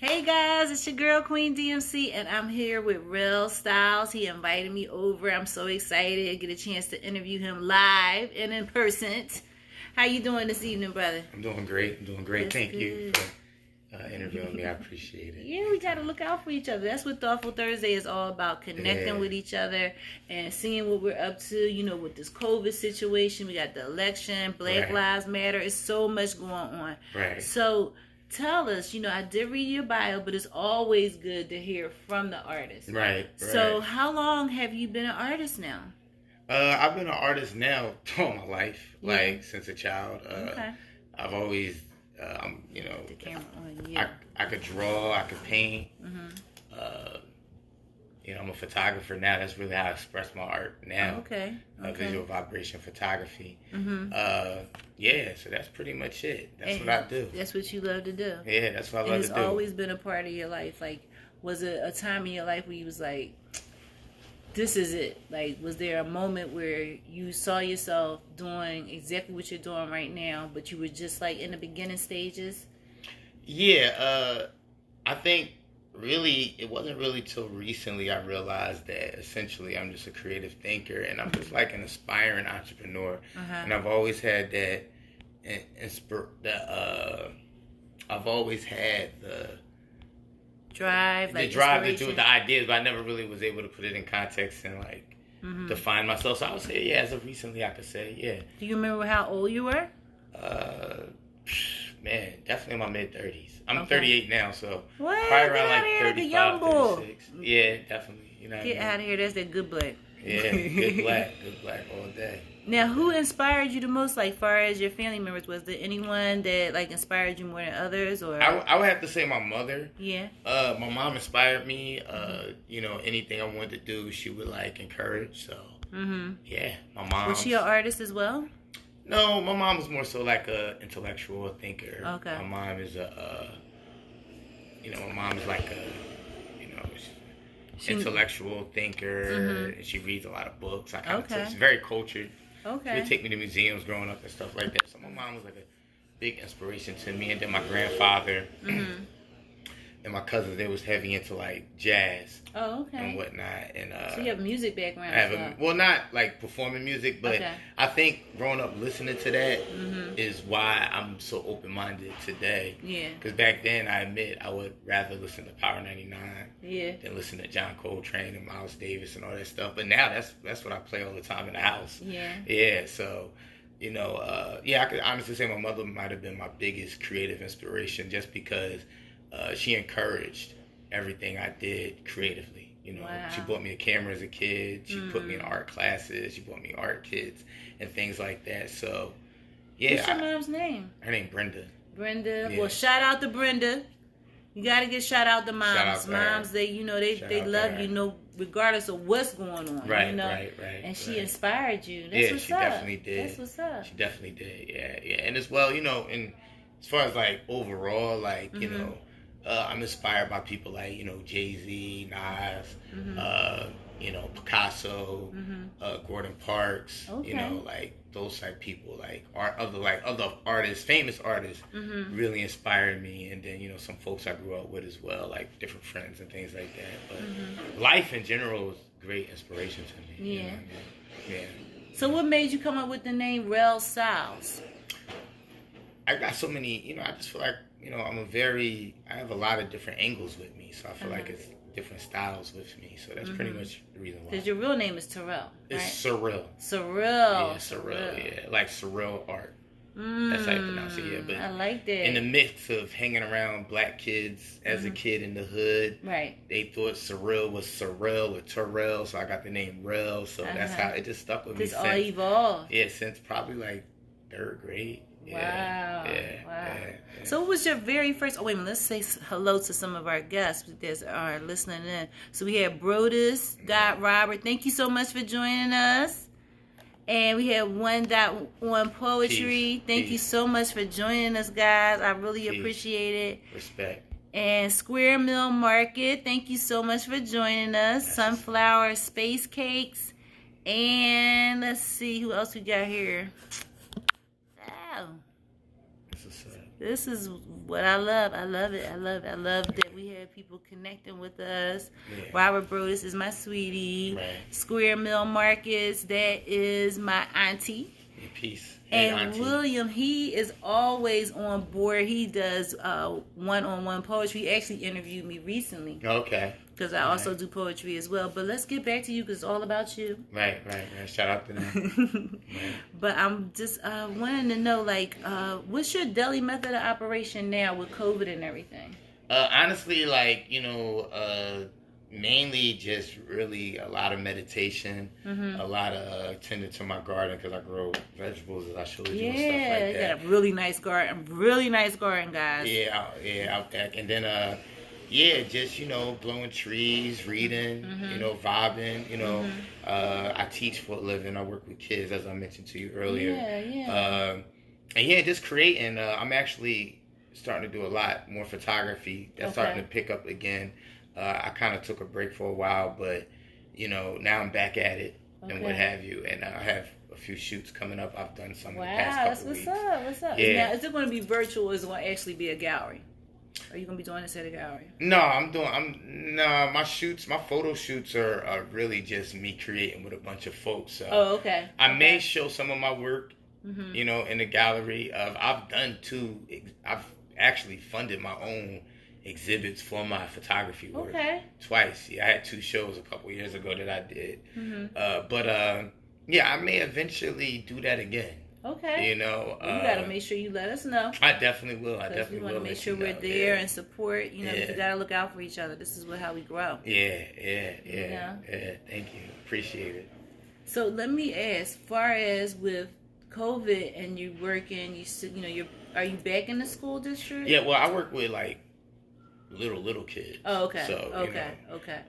Hey guys, it's your girl Queen DMC, and I'm here with Rel Styles. He invited me over. I'm so excited to get a chance to interview him live and in person. How you doing this evening, brother? I'm doing great. That's Thank good. you for interviewing me. I appreciate it. Yeah, we got to look out for each other. That's what Thoughtful Thursday is all about, connecting with each other and seeing what we're up to, you know, with this COVID situation. We got the election, Black Lives Matter. It's so much going on. Right. So tell us, you know, I did read your bio, but it's always good to hear from the artist. Right. So how long have you been an artist now? I've been an artist now all my life, like since a child. Okay. I've always, you know, The camera on, yeah. I could draw, I could paint. Mm-hmm. You know, I'm a photographer now. That's really how I express my art now. Okay. Visual vibration photography. Mm-hmm. Yeah, so that's pretty much it. That's what I do. That's what you love to do. Yeah, that's what I love to do. And it's always been a part of your life. Like, was it a time in your life where you was like, this is it? Like, was there a moment where you saw yourself doing exactly what you're doing right now, but you were just like in the beginning stages? Yeah, I think really it wasn't really till recently I realized that essentially I'm just a creative thinker and I'm just like an aspiring entrepreneur. And I've always had that I've always had the drive to do with the ideas, but I never really was able to put it in context and like define myself. So I would say, yeah, as of recently, I could say, yeah. Do you remember how old you were? Man, definitely in my mid-30s. I'm 38 now, so what? probably around like 35, 36. Boy. Yeah, definitely. You know what Get I mean? out of here. That's that good black. Yeah, good black all day. Now, who inspired you the most, like, far as your family members? Was there anyone that, like, inspired you more than others? Or I would have to say my mother. Yeah. My mom inspired me. You know, anything I wanted to do, she would, like, encourage. So, yeah, my mom. Was she an artist as well? No, my mom was more so like a intellectual thinker. Okay. My mom is my mom is like a, intellectual thinker. And she reads a lot of books. She's very cultured. Okay. She would take me to museums growing up and stuff like that. So my mom was like a big inspiration to me. And then my grandfather and my cousins, they was heavy into like jazz and whatnot. And so you have a music background. I have well, not like performing music, but I think growing up listening to that is why I'm so open-minded today. Yeah. Because back then, I admit, I would rather listen to Power 99 than listen to John Coltrane and Miles Davis and all that stuff. But now that's what I play all the time in the house. Yeah. Yeah, so, I could honestly say my mother might have been my biggest creative inspiration just because she encouraged everything I did creatively. You know, she bought me a camera as a kid. She put me in art classes. She bought me art kits and things like that. So, yeah. What's your mom's name? Her name Brenda. Brenda. Yeah. Well, shout out to Brenda. You got to get shout out to moms. Shout out to moms, her. they love you, regardless of what's going on. Right, you know? right. And she inspired you. That's what's she up. definitely did. That's what's up. She definitely did. Yeah. And as well, and as far as like overall, like, I'm inspired by people like, Jay-Z, Nas, Picasso, Gordon Parks, like those type of people, like other artists, famous artists, really inspired me. And then, some folks I grew up with as well, like different friends and things like that. But life in general is great inspiration to me. Yeah. You know what I mean? Yeah. So what made you come up with the name Rel Styles? I got so many, I just feel like, I have a lot of different angles with me. So I feel like it's different styles with me. So that's pretty much the reason why. Because your real name is Terrell, It's right? Surreal. Surreal. Yeah, Surreal, yeah. Like surreal art. That's how you pronounce it, yeah. But I like that. in the mix of hanging around black kids as a kid in the hood, they thought Surreal was Sorrel or Terrell. So I got the name Rel. So that's how it just stuck with me. This all evolved. Yeah, since probably like 3rd grade. Yeah, wow. Yeah. So what was your very first... Oh, wait a minute. Let's say hello to some of our guests that are listening in. So we had Brodus, God Robert. Thank you so much for joining us. And we have 1.1 Poetry. Thank you so much for joining us, guys. I really appreciate it. Respect. And Square Mill Market. Thank you so much for joining us. Yes. Sunflower Space Cakes. And let's see who else we got here. Oh. This is what I love. I love it. I love it. I love that we have people connecting with us. Yeah. Robert Brodus is my sweetie. Right. Square Mill Marcus, that is my auntie. Peace. Hey, And auntie. William, he is always on board. He does one-on-one poetry. He actually interviewed me recently Okay. because I also do poetry as well. But let's get back to you because it's all about you. Right. Shout out to them. Right. But I'm just wanting to know, like, what's your daily method of operation now with COVID and everything? Honestly, like, mainly just really a lot of meditation, a lot of tending to my garden because I grow vegetables, as I showed you, and stuff like Yeah, that. you got a really nice garden, guys. Yeah, out back. And then, just, blowing trees, reading, vibing, I teach for a living. I work with kids, as I mentioned to you earlier. And just creating. I'm actually starting to do a lot more photography. That's starting to pick up again. I kind of took a break for a while, but, now I'm back at it and what have you. And I have a few shoots coming up. I've done some in the past couple weeks. What's up? Yeah. Now, is it going to be virtual or is it going to actually be a gallery? Are you going to be doing this at a gallery? No, my photo shoots are really just me creating with a bunch of folks. So okay. I may show some of my work, in the gallery. I've actually funded my own exhibits for my photography work twice. Yeah, I had 2 shows a couple years ago that I did. I may eventually do that again. Okay. You got to make sure you let us know. I definitely will. We want to make sure we're there and support. You got to look out for each other. This is how we grow. Yeah. Thank you. Appreciate it. So let me ask, far as with COVID and you working, are you back in the school district? Yeah, well, I work with like little kids. Oh, okay. So, okay.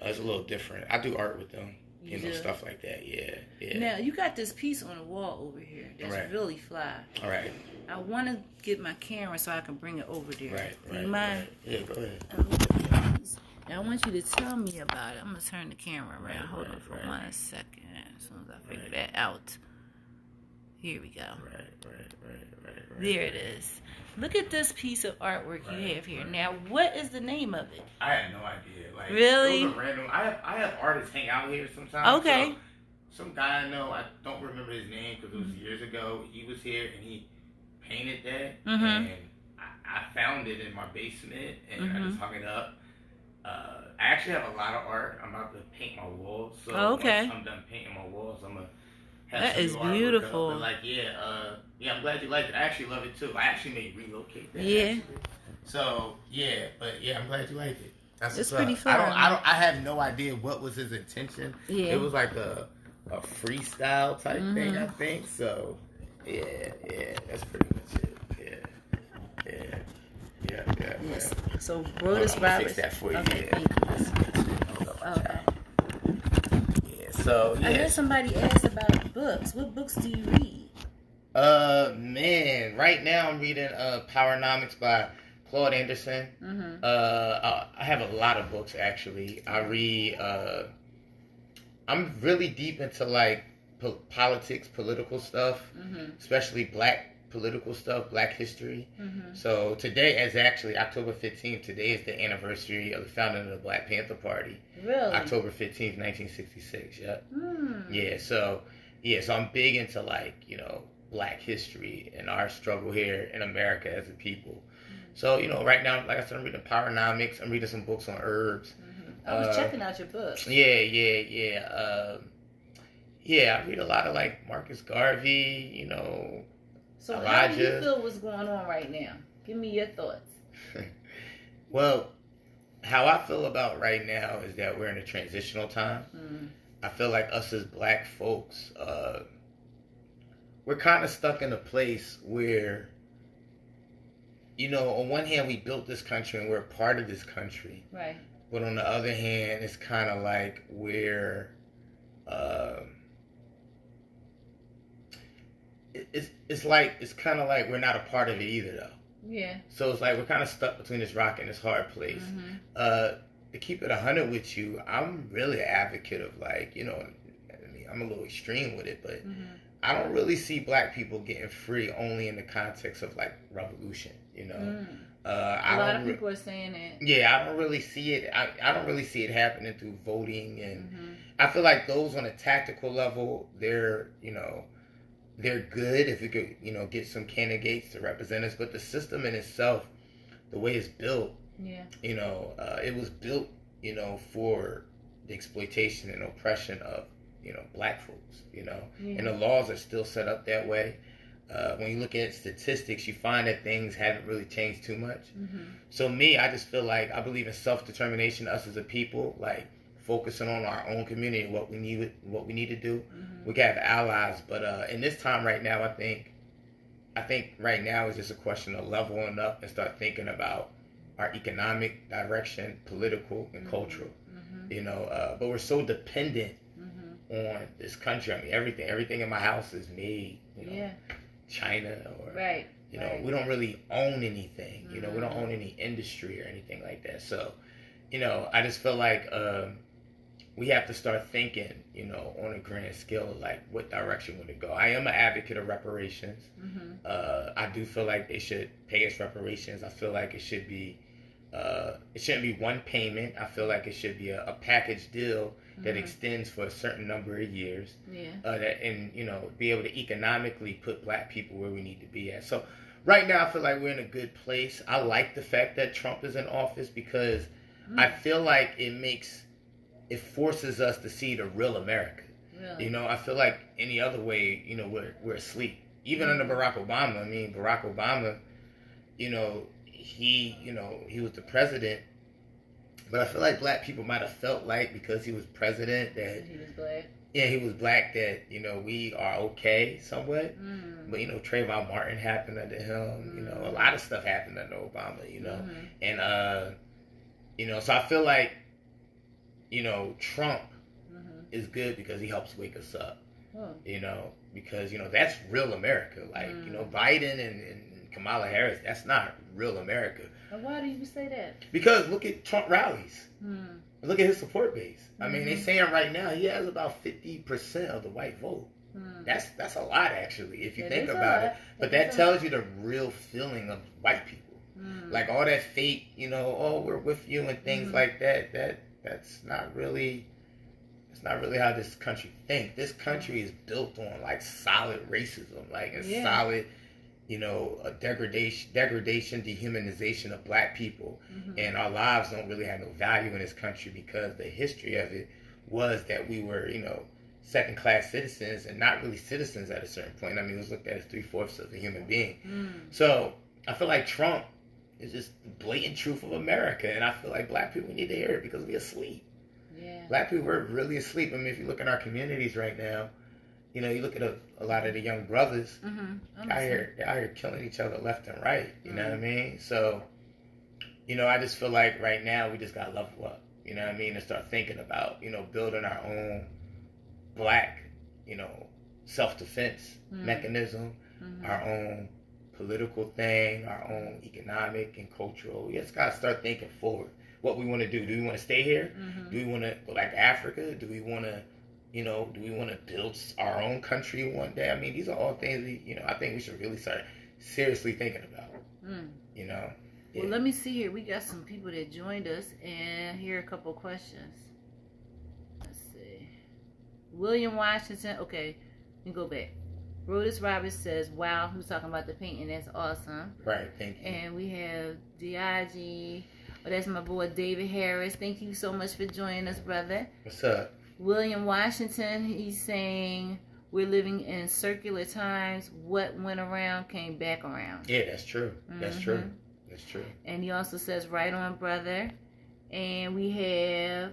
It's a little different. I do art with them. You do? Stuff like that. Yeah. Now, you got this piece on the wall over here that's really fly. All right. I want to get my camera so I can bring it over there. Right. Do you mind? Yeah, go ahead. Now, I want you to tell me about it. I'm going to turn the camera around. Hold on for 1 second. As soon as I figure that out. Here we go. Right. There it is. Look at this piece of artwork you have here. Now, what is the name of it? I had no idea. Like, really? It was a random. I have artists hang out here sometimes. Okay. So some guy I know, I don't remember his name because it was years ago. He was here and he painted that, and I found it in my basement and I just hung it up. I actually have a lot of art. I'm about to paint my walls. So once I'm done painting my walls, I'm gonna. That is beautiful. But I'm glad you liked it. I actually love it too. I actually may relocate that. Yeah. Actually. So I'm glad you liked it. It's pretty fun. I have no idea what was his intention. Yeah. It was like a freestyle type thing, I think. So that's pretty much it. Yeah. So Brodus Roberts. Fix that for you. Okay, thank you. Okay. So I heard somebody ask about books. What books do you read? Man, right now I'm reading Powernomics by Claude Anderson. I have a lot of books actually. I read. I'm really deep into like politics, political stuff, especially Black political stuff, Black history. So today is actually October 15th. Today is the anniversary of the founding of the Black Panther Party. Really? October 15th, 1966. Yeah. So I'm big into like, Black history and our struggle here in America as a people. So, right now, like I said, I'm reading Powernomics. I'm reading some books on herbs. I was checking out your books. Yeah. I read a lot of like Marcus Garvey, So Elijah. How do you feel what's going on right now? Give me your thoughts. Well, how I feel about right now is that we're in a transitional time. I feel like us as Black folks, we're kind of stuck in a place where, on one hand, we built this country and we're a part of this country. Right. But on the other hand, it's kind of like we're, it's kind of like we're not a part of it either, though. Yeah. So it's like we're kind of stuck between this rock and this hard place. To keep it 100 with you, I'm really an advocate of like, I'm a little extreme with it, but I don't really see black people getting free only in the context of like revolution. A lot of people are saying that. Yeah, I don't really see it. I don't really see it happening through voting, and I feel like those on a tactical level, they're good if we could get some candidates to represent us. But the system in itself, the way it's built, it was built for the exploitation and oppression of black folks, and the laws are still set up that way. When you look at statistics, you find that things haven't really changed too much. So I just feel like I believe in self-determination. Us as a people, like focusing on our own community, what we need to do. We can have allies, but in this time right now, I think right now is just a question of leveling up and start thinking about our economic direction, political and cultural. But we're so dependent on this country. I mean, everything in my house is made, China or right. We don't really own anything. We don't own any industry or anything like that. So, I just feel like we have to start thinking, on a grand scale, like what direction would it go? I am an advocate of reparations. I do feel like they should pay us reparations. I feel like it shouldn't be one payment. I feel like it should be a package deal that extends for a certain number of years. Be able to economically put black people where we need to be at. So right now I feel like we're in a good place. I like the fact that Trump is in office because I feel like it forces us to see the real America. Really? I feel like any other way, we're asleep. Even under Barack Obama. I mean, Barack Obama, he was the president, but I feel like black people might have felt like because he was president that he was black. Yeah, he was black that we are okay somewhat. But Trayvon Martin happened under him. A lot of stuff happened under Obama. And so I feel like Trump is good because he helps wake us up. Because that's real America. Like Biden and Kamala Harris, that's not real America. Why do you say that? Because look at Trump rallies. Look at his support base. I mean, they're saying right now he has about 50% of the white vote. That's a lot, actually, if you think about it. But that tells you the real feeling of white people. Like all that fake, we're with you and things like that. That's not really how this country thinks. This country is built on like solid racism, solid, a degradation, dehumanization of black people. And our lives don't really have no value in this country because the history of it was that we were, second-class citizens and not really citizens at a certain point. I mean, it was looked at as 3/4 of a human being. So I feel like Trump is just the blatant truth of America, and I feel like black people need to hear it because we're asleep. Black people are really asleep. I mean, if you look at our communities right now, you look at a lot of the young brothers they're out here killing each other left and right. You know what I mean? So, I just feel like right now we just got to level up. You know what I mean? And start thinking about, building our own black, self-defense mechanism, our own political thing, our own economic and cultural. We just got to start thinking forward. What we want to do. Do we want to stay here? Do we want to go back to Africa? Do we want to, do we want to build our own country one day? I mean, these are all things I think we should really start seriously thinking about. Yeah. Well, let me see here. We got some people that joined us, and here are a couple questions. Let's see. William Washington. Okay, let me go back. Brodus Roberts says, wow, who's talking about the painting? That's awesome. Right, thank you. And we have D.I.G. Oh, that's my boy David Harris. Thank you so much for joining us, brother. What's up? William Washington, he's saying we're living in circular times. What went around came back around. Yeah, that's true. That's true. That's true. And he also says, right on, brother. And we have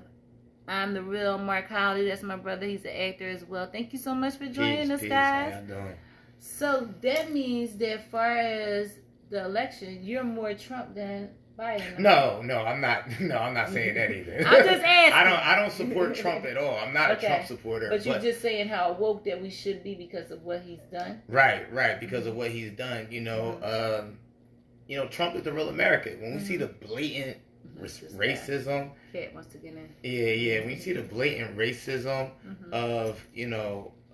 I'm the Real Mark Howley. That's my brother. He's an actor as well. Thank you so much for joining us, guys. How you doing? So that means that as far as the election, you're more Trump than Biden. No, I'm not. No, I'm not saying that either. I'm just asking. I don't support Trump at all. I'm not a Trump supporter. But you're just saying how woke that we should be because of what he's done. Right. Because of what he's done. Trump is the real America. When we see the blatant racism. Cat wants to get in. Yeah. When you see the blatant racism of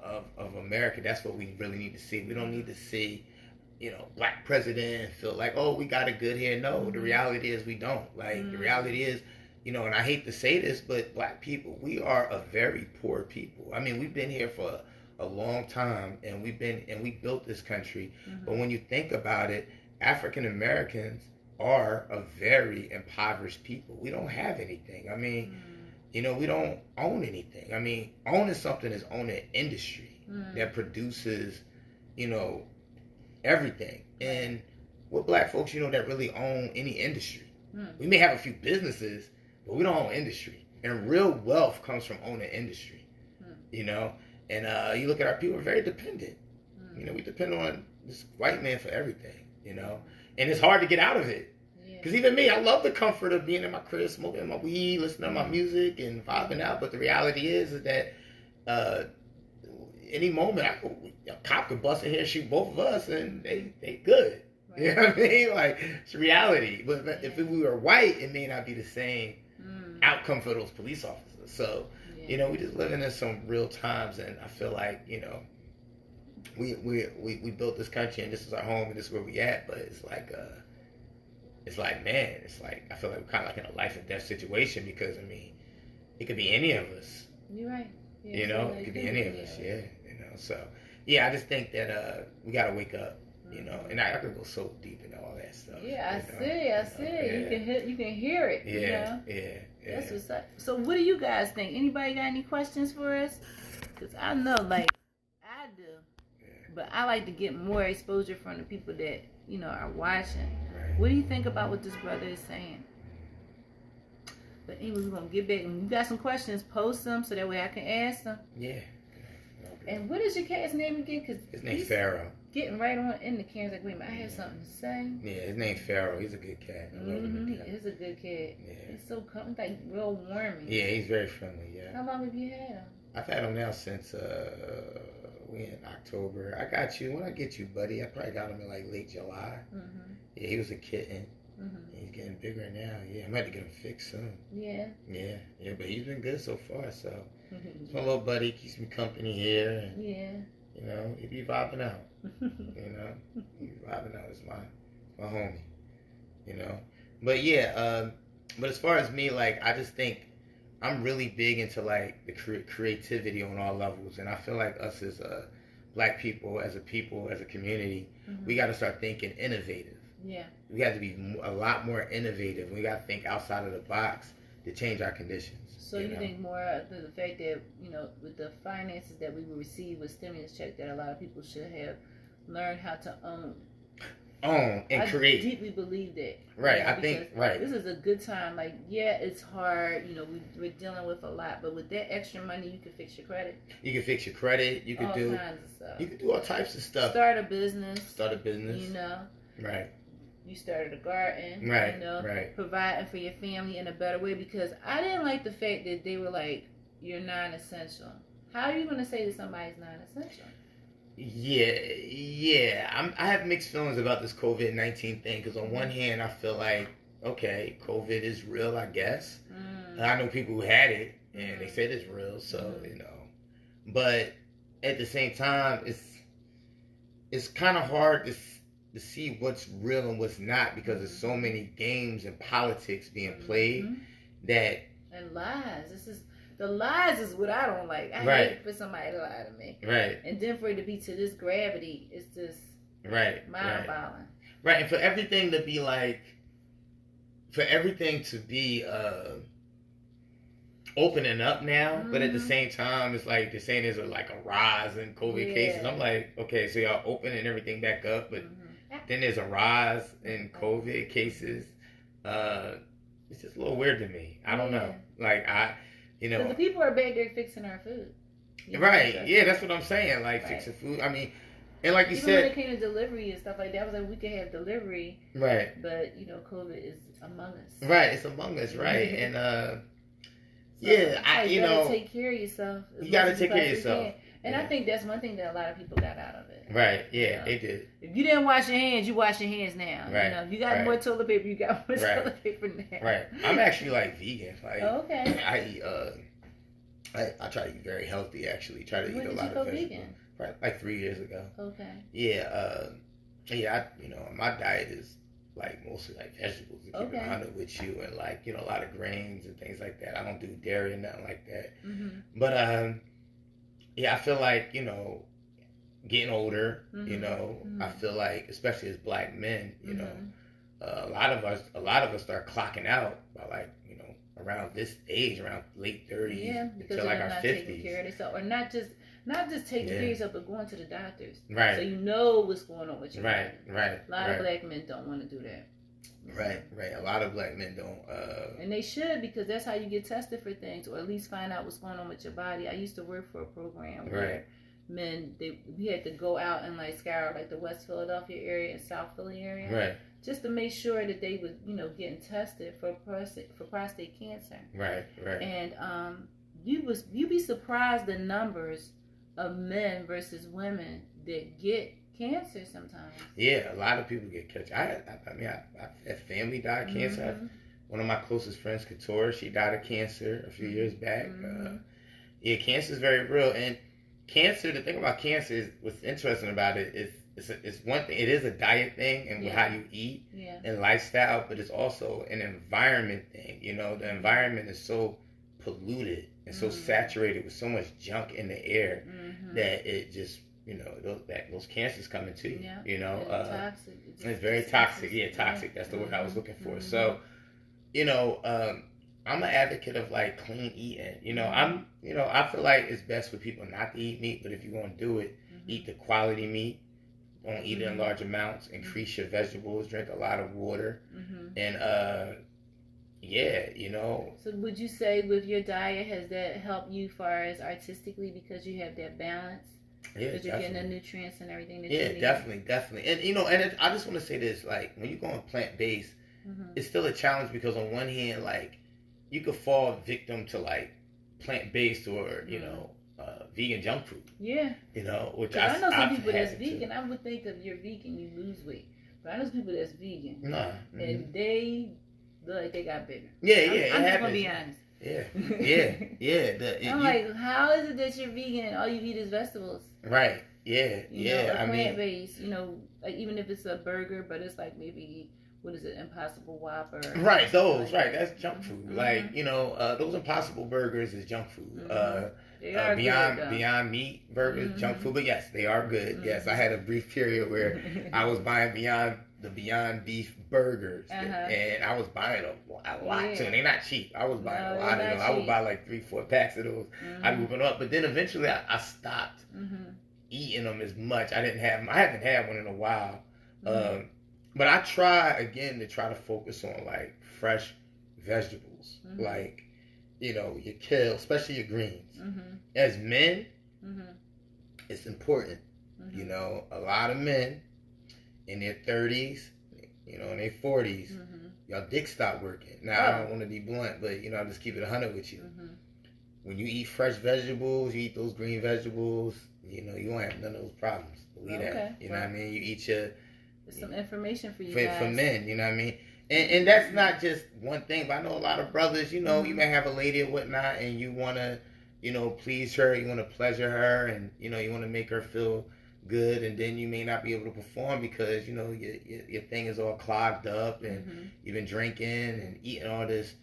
of America, that's what we really need to see. We don't need to see, black president and feel like, oh, we got it good here. No, the reality is we don't. Like, the reality is, and I hate to say this, but black people, we are a very poor people. I mean, we've been here for a long time, and we built this country. But when you think about it, African Americans are a very impoverished people. We don't have anything. I mean, we don't own anything. I mean, owning something is owning an industry that produces, everything. And we're black folks, that really own any industry. We may have a few businesses, but we don't own industry. And real wealth comes from owning industry, And you look at our people, we're very dependent. We depend on this white man for everything, And it's hard to get out of it. Because even me, I love the comfort of being in my crib, smoking my weed, listening to my music, and vibing out. But the reality is that any moment, a cop could bust in here and shoot both of us, and they good. Right. You know what I mean? Like, it's reality. But if we were white, it may not be the same outcome for those police officers. So, we just living in some real times, and I feel like, we built this country, and this is our home, and this is where we at. But it's like, man, I feel like we're kind of like in a life and death situation, because, I mean, it could be any of us. You're right. Yeah, it could be any of us, yeah. So, I just think that we got to wake up, and I could go so deep into all that stuff. Yeah, I see. Yeah. You can hear it. Yeah. That's what's up. So, what do you guys think? Anybody got any questions for us? Because I know, like, I do, but I like to get more exposure from the people that are watching. Right. What do you think about what this brother is saying? But anyway, we're gonna get back. When you got some questions, post them so that way I can ask them. Yeah. And what is your cat's name again? Cause his name's Pharaoh. Getting right on in the camera, like, wait a minute, I have something to say. Yeah, his name's Pharaoh. He's a good cat. I love him. He's a good cat. Yeah. He's so like real warming. Yeah, he's very friendly. Yeah. How long have you had him? I've had him now since we in October. I got you. When I get you, buddy, I probably got him in like late July. Yeah, he was a kitten. He's getting bigger now. Yeah, I'm going to get him fixed soon. Yeah. Yeah, but he's been good so far. So he's my little buddy. Keeps me company here. And, he be vibing out. He be vibing out. It's my homie. But but as far as me, like, I just think I'm really big into like the creativity on all levels, and I feel like us as black people, as a community, we got to start thinking innovative. Yeah. We got to be a lot more innovative. We got to think outside of the box to change our conditions. So you think more of the fact that, with the finances that we will receive with stimulus check, that a lot of people should have learned how to own and create. I deeply believe that. Right. I think, right. This is a good time. Like, it's hard. We're dealing with a lot. But with that extra money, you can fix your credit. You can fix your credit. You can do all kinds of stuff. You can do all types of stuff. Start a business. Right. You started a garden, right. Providing for your family in a better way, because I didn't like the fact that they were like, you're non-essential. How are you going to say that somebody's non-essential? Yeah. I have mixed feelings about this COVID-19 thing, because on one hand, I feel like, okay, COVID is real, I guess. I know people who had it, and they said it's real, so, But at the same time, it's kind of hard to see what's real and what's not, because there's so many games and politics being played and lies. The lies is what I don't like. I hate for somebody to lie to me. Right. And then for it to be to this gravity, it's just mind-boggling. Right. And for everything to be opening up now, but at the same time, it's like they're saying there's like a rise in COVID cases. I'm like, okay, so y'all opening everything back up, but then there's a rise in COVID cases. It's just a little weird to me. I don't know. Like, because the people are back there fixing our food. Right. Yeah, that's what I'm saying. Like, fixing food. I mean, and like you even said, when it came to delivery and stuff like that, I was like, we could have delivery. Right. But, COVID is among us. Right. It's among us. Right. And, you gotta take care of yourself. You gotta take care of yourself. And I think that's one thing that a lot of people got out of it. Right, yeah, they did. If you didn't wash your hands, you wash your hands now. Right. If you got more toilet paper, you got more toilet paper now. Right. I'm actually like vegan. Like, okay. I eat I try to eat very healthy, actually. Try to When eat a did lot you go of vegetables. vegan? Right, like 3 years ago. Okay. Yeah, my diet is like mostly like vegetables to keep it Okay. honest with you, and like a lot of grains and things like that. I don't do dairy and nothing like that. Mhm. But yeah, I feel like getting older. I feel like especially as black men, a lot of us start clocking out by like around this age, around late 30s Yeah, because until like they're our not taking care 50s. of themselves, or not just taking care of Yeah. yourself, but going to the doctors. Right. So you know what's going on with your Right, body. right, A lot right. of black men don't want to do that. Right. A lot of black men don't. And they should, because that's how you get tested for things, or at least find out what's going on with your body. I used to work for a program where men, we had to go out and like scour like the West Philadelphia area and South Philly area, Right. just to make sure that they was getting tested for prostate cancer. Right. And you'd be surprised the numbers of men versus women that get cancer sometimes. Yeah, a lot of people get cancer. I had family die of cancer. One of my closest friends, Couture, she died of cancer a few years back. Yeah, cancer is very real. And cancer, the thing about cancer is, what's interesting about it is it's one thing. It is a diet thing and how you eat and lifestyle, but it's also an environment thing. The environment is so polluted and so saturated with so much junk in the air that it just those cancers coming to you. Toxic. It's very toxic. Yeah, toxic. That's the word I was looking for. So, I'm an advocate of like clean eating. I feel like it's best for people not to eat meat, but if you're gonna do it, eat the quality meat. Don't eat it in large amounts. Increase your vegetables. Drink a lot of water. And So would you say with your diet, has that helped you far as artistically, because you have that balance? Yeah, because you're getting the nutrients and everything that you need. Definitely. And I just want to say this, like when you go on plant-based, it's still a challenge because on one hand, like you could fall victim to like plant-based or vegan junk food. Yeah. Which I know some people that's vegan. I would think if you're vegan, you lose weight, but I know some people that's vegan. Nah. And they look like they got bigger. Yeah. I'm just gonna be honest. Yeah. I'm like, how is it that you're vegan and all you eat is vegetables? Right. Yeah. Or plant-based, like even if it's a burger, but it's like maybe, what is it, Impossible Whopper? Right, those, right, that's junk food. Like, those Impossible Burgers is junk food. They are Beyond Meat burgers, junk food, but yes, they are good. Yes, I had a brief period where I was buying the Beyond Beef burgers, and I was buying a lot too. And they're not cheap. I was buying a lot of them. I would buy like 3-4 packs of those. I'd move them up, but then eventually I stopped eating them as much. I haven't had one in a while. But I try again to focus on like fresh vegetables, like your kale, especially your greens. As men, it's important. A lot of men in their 30s, in their 40s, y'all dick stop working. Now I don't want to be blunt, but I'll just keep it 100 with you. When you eat fresh vegetables, you eat those green vegetables, you won't have none of those problems. Believe that. You know what I mean? You eat your. There's some information for you guys. For men, you know what I mean? And that's not just one thing, but I know a lot of brothers, you may have a lady or whatnot, and you want to, please her, you want to pleasure her, and, you want to make her feel good, and then you may not be able to perform because, your thing is all clogged up, and you've been drinking and eating all this,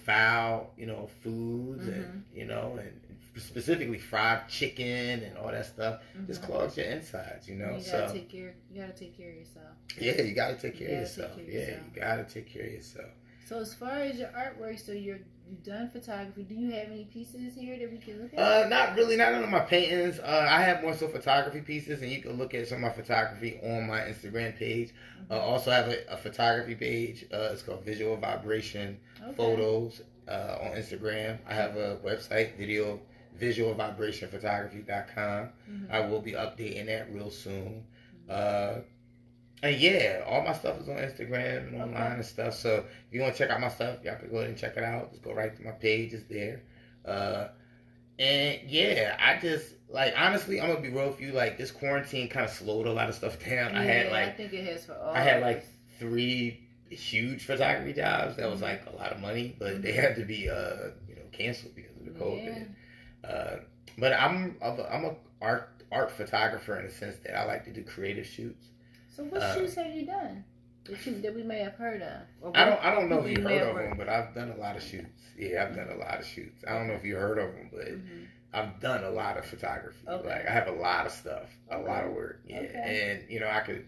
foul, foods, and, and specifically fried chicken and all that stuff, just clogs your insides, You gotta take care of yourself. Yeah, you gotta take care of yourself. You gotta take care of yourself. So as far as your artwork, so you've done photography. Do you have any pieces here that we can look at? Not really. Not on my paintings. I have more so photography pieces, and you can look at some of my photography on my Instagram page. Also have a photography page. It's called Visual Vibration Photos on Instagram. I have a website, visualvibrationphotography.com. I will be updating that real soon. And yeah, all my stuff is on Instagram and online and stuff. So if you want to check out my stuff, y'all can go ahead and check it out. Just go right to my page. It's there. And yeah, I just, like, honestly, I'm going to be real with you. Like, this quarantine kind of slowed a lot of stuff down. Yeah, I think it has for all. I had like 3 huge photography jobs that was like a lot of money, but they had to be canceled because of the COVID. But I'm a art photographer in the sense that I like to do creative shoots. So what shoots have you done that we may have heard of? I don't know if you heard of them, but I've done a lot of shoots. Yeah, I've done a lot of shoots. I don't know if you heard of them, but I've done a lot of photography. Okay. Like I have a lot of stuff, a lot of work. Yeah, and I could,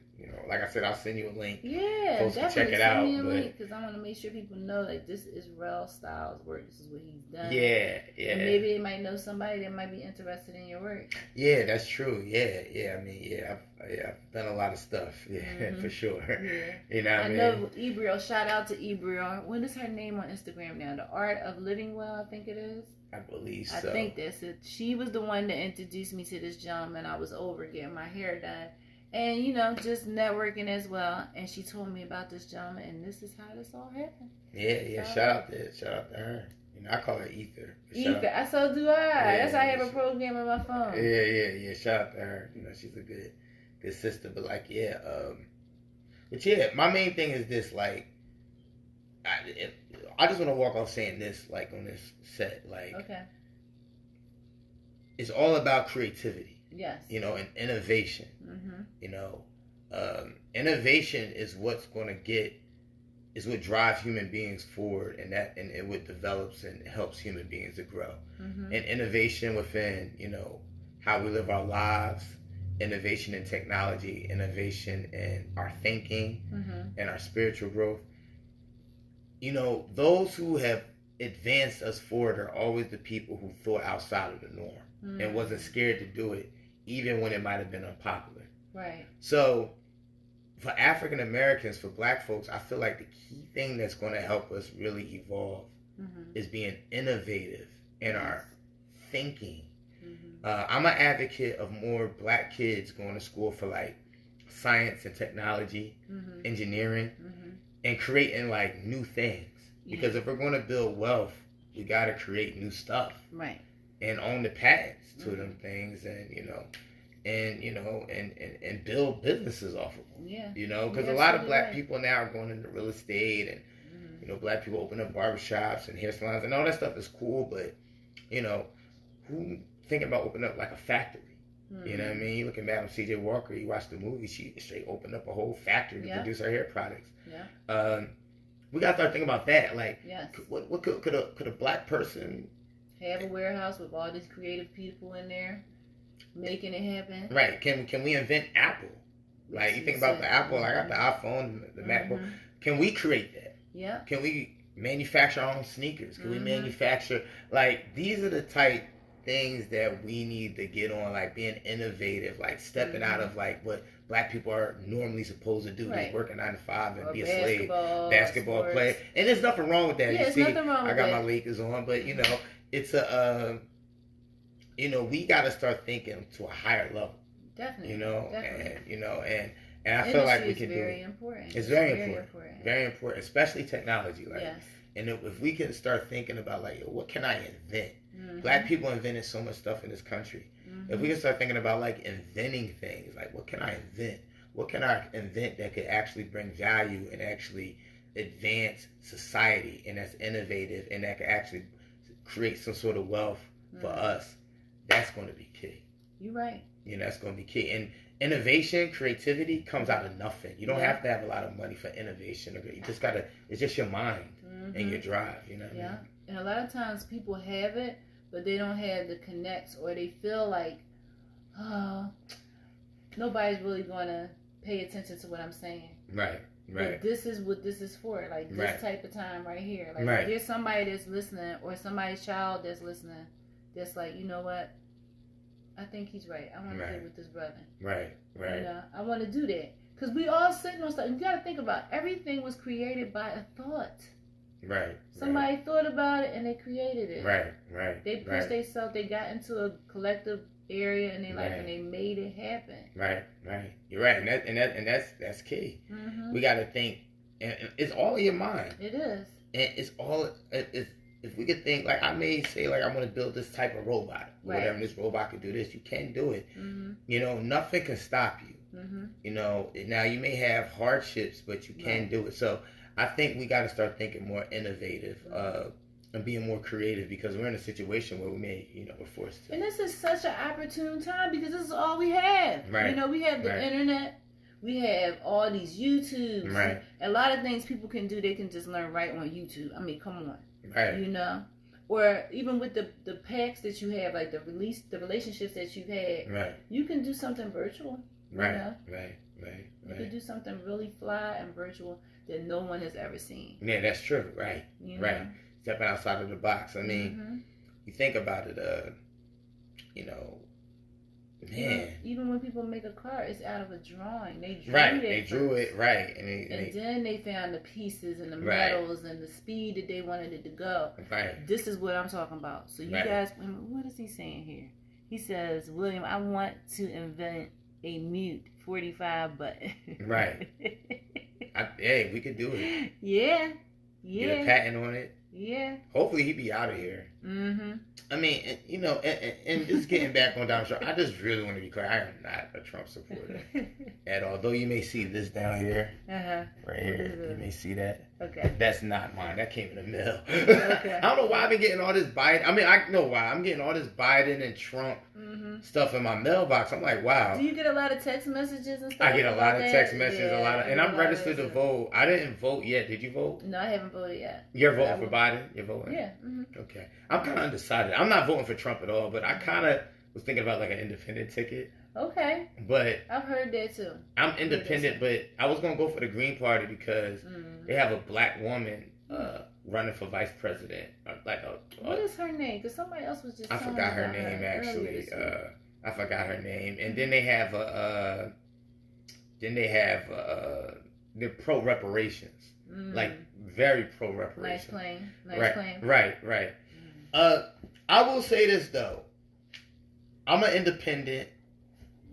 like I said, I'll send you a link. Yeah, folks can definitely check it out. Send me a link because I want to make sure people know that this is Rel Styles' work. This is what he's done. Yeah. And maybe they might know somebody that might be interested in your work. Yeah, that's true. Yeah. I mean, I've done a lot of stuff. Yeah, for sure. Yeah. You know what I mean? know Ebriel. Shout out to Ebriel. What is her name on Instagram now? The Art of Living Well, I think it is. I believe so. I think that's it. She was the one that introduced me to this gentleman. I was over getting my hair done. And, just networking as well. And she told me about this gentleman, and this is how this all happened. Yeah. Shout out to her. I call her Ether. Ether. So do I. Yeah, that's how I have a program on my phone. Yeah. Shout out to her. She's a good sister. But my main thing is this. Like, I just want to walk off saying this, like on this set, like, okay, it's all about creativity. Yes. And innovation. Innovation is what's going to is what drives human beings forward, and it what develops and helps human beings to grow. And innovation within, how we live our lives, innovation in technology, innovation in our thinking, and our spiritual growth. Those who have advanced us forward are always the people who thought outside of the norm and wasn't scared to do it, even when it might have been unpopular. Right. So, for African Americans, for Black folks, I feel like the key thing that's going to help us really evolve is being innovative in our thinking. I'm an advocate of more Black kids going to school for science and technology, engineering, and creating new things. Because if we're going to build wealth, we got to create new stuff, right? And own the patents to them things, and and build businesses off of them. Yeah. Because a lot of Black people now are going into real estate, and Black people open up barbershops and hair salons, and all that stuff is cool. But who thinking about opening up a factory? You know what I mean? You look at Madam C.J. Walker. You watch the movie. She straight opened up a whole factory to produce her hair products. Yeah. We gotta start thinking about that. Yes. What could a Black person have a warehouse with all these creative people in there making it happen? Right. Can we invent Apple? You think about the Apple. I got the iPhone, the MacBook. Can we create that? Yeah. Can we manufacture our own sneakers? Can we manufacture these are the type things that we need to get on, being innovative, stepping out of what Black people are normally supposed to do, just working 9 to 5 and be a slave, basketball player. And there's nothing wrong with that. Yeah, you nothing wrong with I got that. my Lakers on, but it's a we got to start thinking to a higher level. Definitely. Definitely. And I feel like we can do it. Very important. It's very important. Very important, especially technology. Yes. And if we can start thinking about what can I invent? Black people invented so much stuff in this country. If we can start thinking about inventing things, what can I invent? What can I invent that could actually bring value and actually advance society, and that's innovative, and that could actually create some sort of wealth for us? That's going to be key. You're right. That's going to be key. And innovation, creativity comes out of nothing. You don't have to have a lot of money for innovation. You just gotta. It's just your mind and your drive. What I mean? And a lot of times people have it, but they don't have the connects, or they feel like, nobody's really going to pay attention to what I'm saying. Right. But this is what this is for. This type of time right here. If there's somebody that's listening, or somebody's child that's listening, that's you know what? I think he's right. I want to get with this brother. Right. I want to do that. Because we all sitting on stuff. You got to think about everything was created by a thought. Right. Somebody thought about it and they created it. Right. They pushed themselves. They got into a collective area in their life and they made it happen. Right. You're right, and that's key. We got to think, and it's all in your mind. It is. And it's all. If we could think, I may say, I want to build this type of robot, or whatever, and this robot could do this. You can do it. Nothing can stop you. Now you may have hardships, but you can do it. So I think we got to start thinking more innovative and being more creative, because we're in a situation where we're forced to. And this is such an opportune time because this is all we have. Right. We have the internet. We have all these YouTubes. Right. A lot of things people can do, they can just learn right on YouTube. I mean, come on. Right. Or even with the packs that you have, like the relationships that you've had. Right. You can do something virtual. Right. You can do something really fly and virtual that no one has ever seen. Yeah, that's true. Right. Right. Stepping outside of the box. I mean, you think about it, man. Even when people make a car, it's out of a drawing. They drew They drew it, right. And then they found the pieces and the metals and the speed that they wanted it to go. Right. This is what I'm talking about. So you guys, what is he saying here? He says, William, I want to invent a mute 45 button. Right. Hey, we could do it. Yeah. Get a patent on it. Yeah. Hopefully he be out of here. Mm-hmm. I mean, and just getting back on Donald Trump, I just really want to be clear. I am not a Trump supporter at all. Though you may see this down here, right here. You may see that. Okay. That's not mine. That came in the mail. Okay. I don't know why I've been getting all this Biden. I mean, I know why. I'm getting all this Biden and Trump stuff in my mailbox. I'm like, wow. Do you get a lot of text messages and stuff? I get a lot of text messages, and I'm registered to vote. I didn't vote yet. Did you vote? No, I haven't voted yet. You're voting for Biden? You're voting? Yeah. Okay. I'm kind of undecided. I'm not voting for Trump at all, but I kind of was thinking about like an independent ticket. Okay. But I've heard that too. I'm independent, but I was going to go for the Green Party because they have a black woman running for vice president. What is her name? Because somebody else was just I forgot her name, actually. I forgot her name. And then they have they're pro reparations. Like very pro reparations. Nice claim. Right. I will say this though. I'm an independent,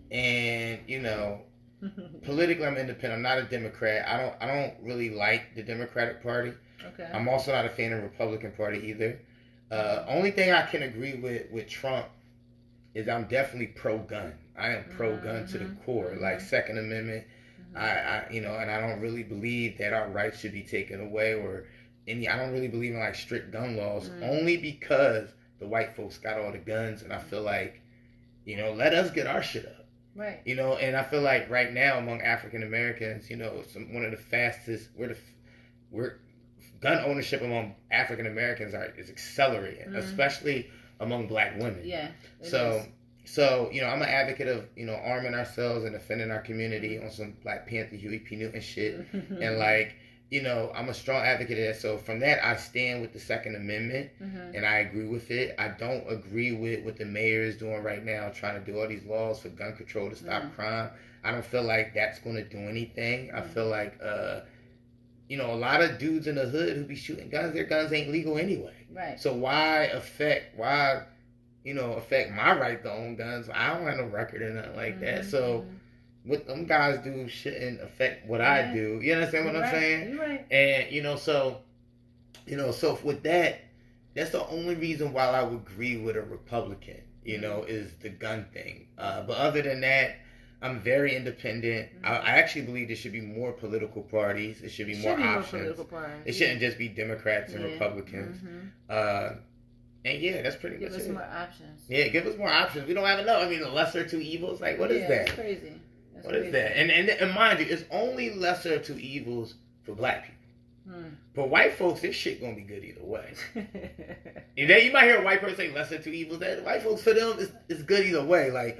and politically I'm independent. I'm not a Democrat. I don't really like the Democratic Party. Okay. I'm also not a fan of the Republican Party either. Only thing I can agree with Trump is I'm definitely pro-gun. I am pro-gun to the core, like Second Amendment. And I don't really believe that our rights should be taken away I don't really believe in like strict gun laws, only because the white folks got all the guns, and I feel like, let us get our shit up. Right. And I feel like right now among African Americans, one of the fastest, we're gun ownership among African Americans is accelerating, especially among black women. Yeah. So, I'm an advocate of, arming ourselves and defending our community on some Black Panther, Huey P. Newton shit. And I'm a strong advocate of that. So from that, I stand with the Second Amendment, and I agree with it. I don't agree with what the mayor is doing right now, trying to do all these laws for gun control to stop crime. I don't feel like that's going to do anything. I feel like, a lot of dudes in the hood who be shooting guns, their guns ain't legal anyway. Right. So why affect my right to own guns? I don't have no record in nothing like that. So what them guys do shouldn't affect what I do. You understand what I'm saying? You're right. And so with that, that's the only reason why I would agree with a Republican, is the gun thing. But other than that, I'm very independent. I actually believe there should be more political parties. There should be more options. It shouldn't just be Democrats and Republicans. And that's pretty much it. Give us more options. Yeah, give us more options. We don't have enough. I mean, the lesser of two evils. Like, what is that? That's crazy. What is that? And mind you, it's only lesser of two evils for black people. For white folks, this shit gonna be good either way. You might hear a white person say lesser of two evils. That white folks, for them, it's good either way. Like,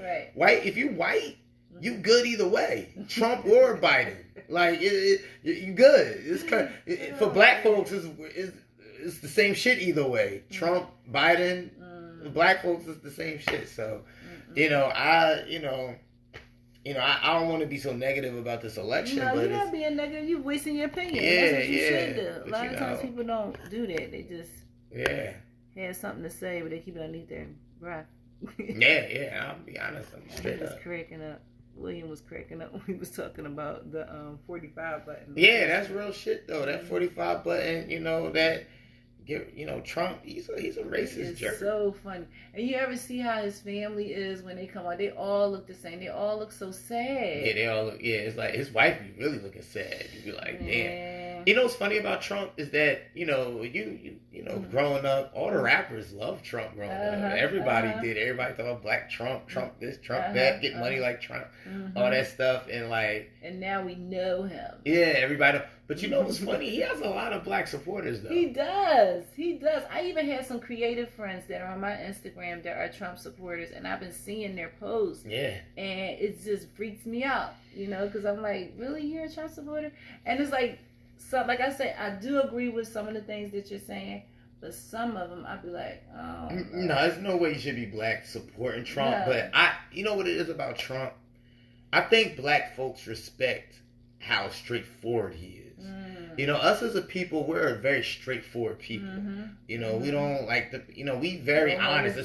if you white, you good either way. Trump or Biden. Like, you good. It's for black folks, it's the same shit either way. Trump, Biden, black folks is the same shit. So, I don't want to be so negative about this election. No, but you're not being negative. You're wasting your opinion. Yeah, that's what you should do. A lot of times people don't do that. They just have something to say, but they keep it underneath their breath. I'll be honest. I'm straight up. Cracking up. William was cracking up when we was talking about the 45 button. Yeah, that's real shit though. That 45 button, Trump, he's a racist jerk. It's so funny. And you ever see how his family is when they come out? They all look the same. They all look so sad. Yeah, they all look. Yeah, it's like his wife be really looking sad. You be like, damn. You know what's funny about Trump is that you know growing up, all the rappers loved Trump growing up. Everybody did. Everybody thought Black Trump, Trump this, Trump that, get money like Trump, all that stuff, and like. And now we know him. Yeah, everybody. But you know what's funny? He has a lot of Black supporters though. He does. He does. I even have some creative friends that are on my Instagram that are Trump supporters, and I've been seeing their posts. Yeah. And it just freaks me out, you know, because I'm like, really, you're a Trump supporter? And it's like. So, like I said, I do agree with some of the things that you're saying, but some of them, I'd be like, oh. No, there's no way you should be Black supporting Trump. No. But you know what it is about Trump? I think Black folks respect how straightforward he is. You know, us as a people, we're a very straightforward people. You know, we don't like we very honest.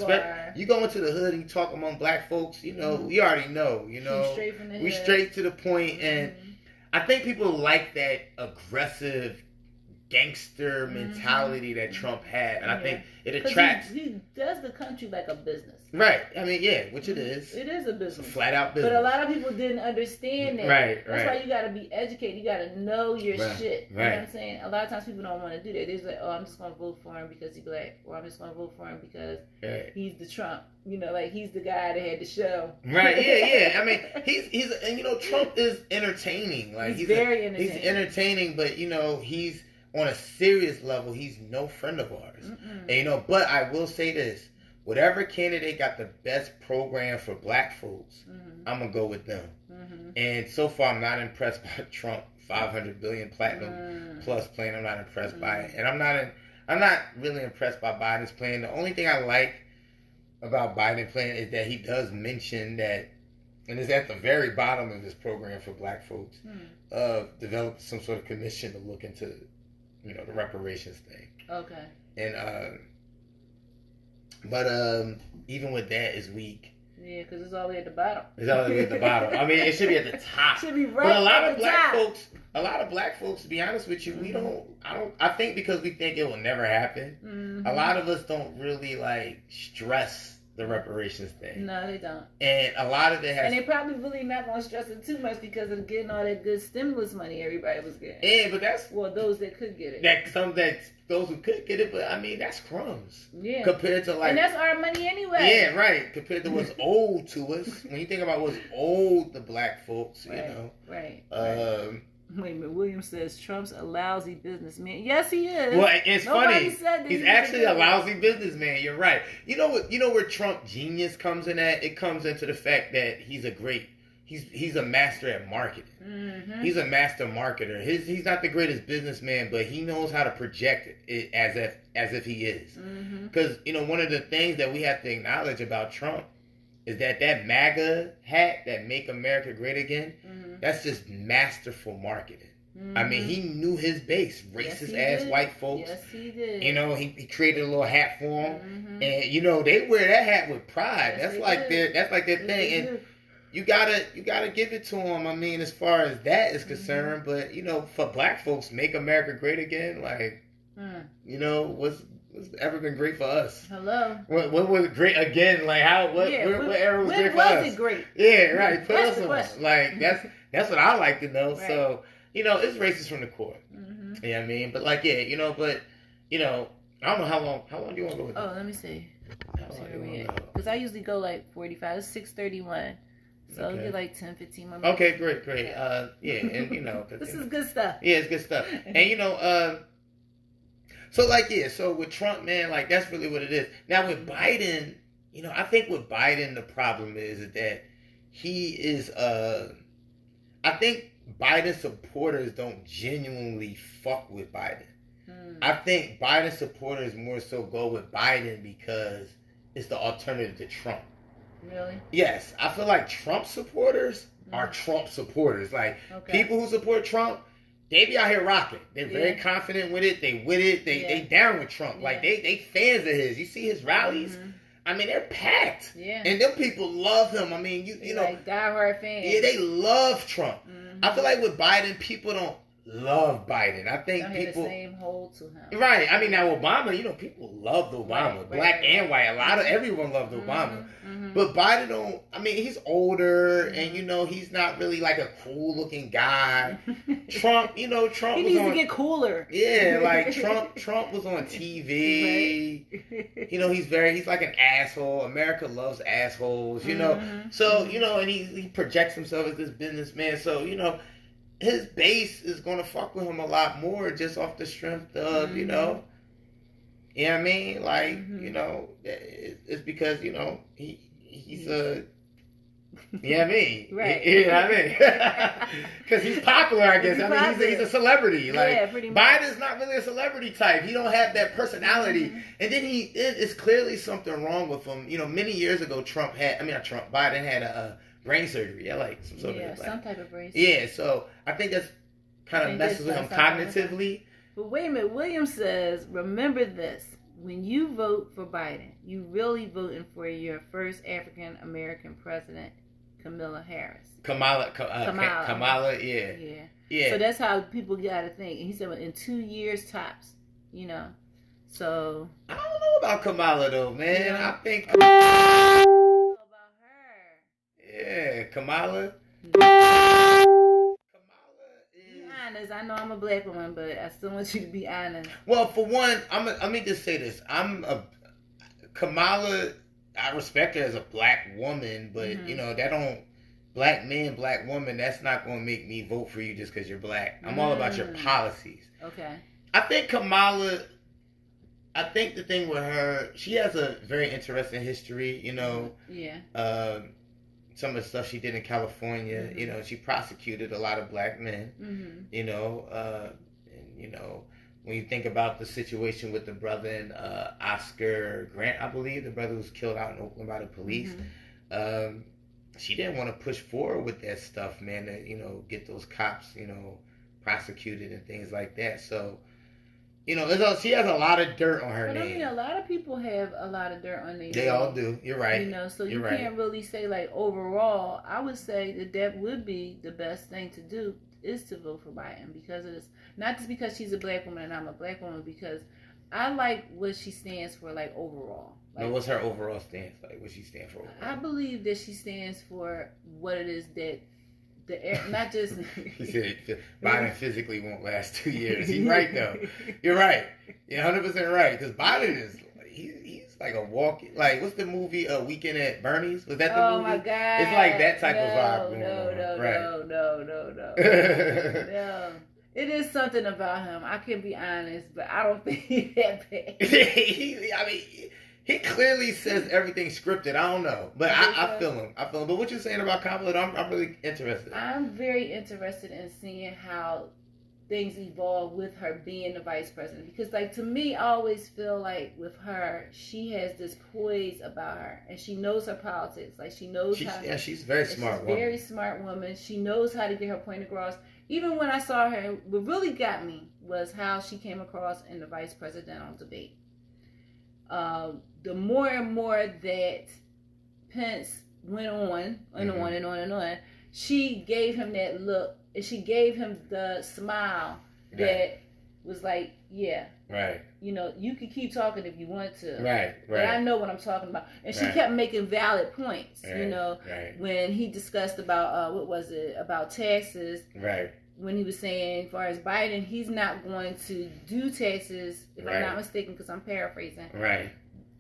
You go into the hood and you talk among Black folks, you know, we already know, you know, we straight to the point, and I think people like that aggressive gangster mentality that Trump had, and I think it attracts. He does the country like a business. Right. I mean, yeah, which it is. It is a business. It's a flat out business. But a lot of people didn't understand that. Right. That's why you got to be educated. You got to know your shit. You know right. what I'm saying? A lot of times people don't want to do that. They're just like, oh, I'm just going to vote for him because he's Black, or I'm just going to vote for him because he's the Trump. You know, like he's the guy that had the show. Right. Yeah. I mean, he's and you know, Trump is entertaining. Like he's very entertaining. He's entertaining, but you know, he's on a serious level. He's no friend of ours. And you know, but I will say this. Whatever candidate got the best program for Black folks, I'm going to go with them. And so far, I'm not impressed by Trump 500 billion platinum plus plan. I'm not impressed by it. And I'm not really impressed by Biden's plan. The only thing I like about Biden's plan is that he does mention that, and it's at the very bottom of this program for Black folks, develop some sort of commission to look into, you know, the reparations thing. Okay. And, but even with that, it's weak. Yeah, because it's all the way at the bottom. It's all the way at the bottom. I mean, it should be at the top. Should be right. But a lot of Black folks, to be honest with you, I think because we think it will never happen, a lot of us don't really like stress the reparations thing. No, they don't. And a lot of it has. And they probably really not going to stress it too much because of getting all that good stimulus money everybody was getting. Yeah, but that's. Well, those that could get it. Those who could get it, but I mean, that's crumbs. Yeah. Compared to like. And that's our money anyway. Yeah, right. Compared to what's owed to us. When you think about what's owed to Black folks, you know. Right. Wait a minute. William says Trump's a lousy businessman. Yes, he is. Well, it's funny. He's actually a lousy businessman. You're right. You know what? You know where Trump genius comes in at? It comes into the fact that he's a master at marketing. He's a master marketer. He's not the greatest businessman, but he knows how to project it as if he is. Because you know, one of the things that we have to acknowledge about Trump is that MAGA hat, that Make America Great Again, that's just masterful marketing. I mean, he knew his base, racist ass white folks. Yes, he did. You know, he created a little hat for them, and you know they wear that hat with pride. That's like their thing, and you gotta give it to them. I mean, as far as that is concerned, but you know, for Black folks, Make America Great Again, like you know, what's ever been great for us? Hello. What was great again? Like how? What era was great for us? When was it great? Yeah, right. Put us on. Like that's what I like to know. Right. So you know, it's racist from the core. You know what I mean? But like, yeah, you know, but you know, I don't know how long do you want to go with that? Oh, let me see. Because I usually go like 45. It's 6:31. So I'll get like 10, 15 more minutes. Okay, great. Yeah, and you know, this is good stuff. Yeah, it's good stuff. And you know, so like, yeah, so with Trump, man, like that's really what it is. Now with Biden, you know, I think with Biden the problem is that he is I think Biden supporters don't genuinely fuck with Biden. I think Biden supporters more so go with Biden because it's the alternative to Trump. Really? Yes. I feel like Trump supporters are Trump supporters. Like, people who support Trump, they be out here rocking. They're very confident with it. They down with Trump. Yeah. Like, they fans of his. You see his rallies? I mean, they're packed. Yeah. And them people love him. I mean, you know. Like diehard fans. Yeah, they love Trump. I feel like with Biden, people don't love Biden. I think don't people have the same hold to him. Right. I mean, now Obama, you know, people loved Obama, black and white. Everyone loved Obama. But Biden don't. I mean, he's older, and he's not really like a cool looking guy. Trump, Trump. He was needs on, to get cooler. Yeah, like Trump was on TV. Right. He's like an asshole. America loves assholes. So and he projects himself as this businessman. So his base is gonna fuck with him a lot more just off the strength of You know what I mean? Like, it's because, he's a, you know what I mean? Right. You know what I mean? Because he's popular, I guess. He's a celebrity. Like, pretty much. Biden's not really a celebrity type. He don't have that personality. And then it's clearly something wrong with him. Many years ago, Biden had a brain surgery. Yeah, like some sort of some type of brain surgery. Yeah, so I think that's kind of messes with him cognitively. But wait a minute, William says, remember this. When you vote for Biden, you really voting for your first African American president, Kamala Harris. Kamala, yeah. Yeah. So that's how people got to think. And he said, well, in 2 years tops, So. I don't know about Kamala, though, man. I think. About her. Yeah, Kamala. Honest. I know I'm a black woman, but I still want you to be honest. Well, for one, let me just say this. Kamala, I respect her as a black woman, but that don't, black man, black woman, that's not going to make me vote for you just because you're black. I'm all about your policies. Okay. I think Kamala, the thing with her, she has a very interesting history, Yeah. Some of the stuff she did in California, she prosecuted a lot of black men, when you think about the situation with the brother and Oscar Grant, I believe, the brother was killed out in Oakland by the police, she didn't want to push forward with that stuff, man, to, get those cops, prosecuted and things like that. So, she has a lot of dirt on her name. I mean, a lot of people have a lot of dirt on their name. They all do. You're right. So you can't really say, like, overall, I would say that would be the best thing to do is to vote for Biden, because it's not just because she's a black woman and I'm a black woman, because I like what she stands for, like, overall. Like, what's her overall stance? Like, what she stands for overall? I believe that she stands for what it is that not just. He said Biden physically won't last 2 years. He's right, though. You're right. You're 100% right. Because Biden is, he's like a walking, like, what's the movie, Weekend at Bernie's? Was that the movie? Oh, my God. It's like that type of vibe. No. It is something about him. I can be honest, but I don't think he's that bad. He clearly says everything scripted. I don't know. But I feel him. But what you're saying about Kamala, I'm really interested. I'm very interested in seeing how things evolve with her being the vice president. Because, like, to me, I always feel like with her, she has this poise about her. And she knows her politics. Like, she knows how... Yeah, she's a very smart woman. Very smart woman. She knows how to get her point across. Even when I saw her, what really got me was how she came across in the vice presidential debate. The more and more that Pence went on and on, she gave him that look, and she gave him the smile that was like, yeah. Right. You can keep talking if you want to. Right. But I know what I'm talking about. And she kept making valid points, Right. When he discussed about, about taxes. Right. When he was saying, as far as Biden, he's not going to do taxes, if I'm not mistaken, because I'm paraphrasing. Right.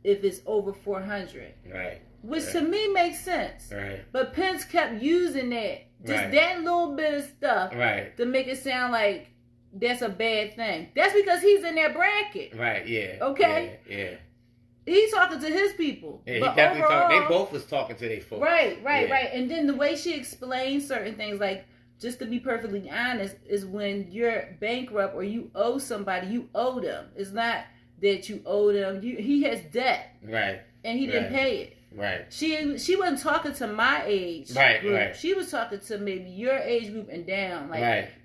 If it's over 400. Right. Which to me makes sense. Right. But Pence kept using that. Just that little bit of stuff. Right. To make it sound like that's a bad thing. That's because he's in that bracket. Right, yeah. Okay? Yeah. He's talking to his people. Yeah, but he definitely overall, they both was talking to their folks. Right. And then the way she explained certain things, like, just to be perfectly honest, is when you're bankrupt or you owe somebody, you owe them. It's not that you owe them. He has debt. Right. And he didn't pay it. Right. She wasn't talking to my age group. Right. She was talking to maybe your age group and down.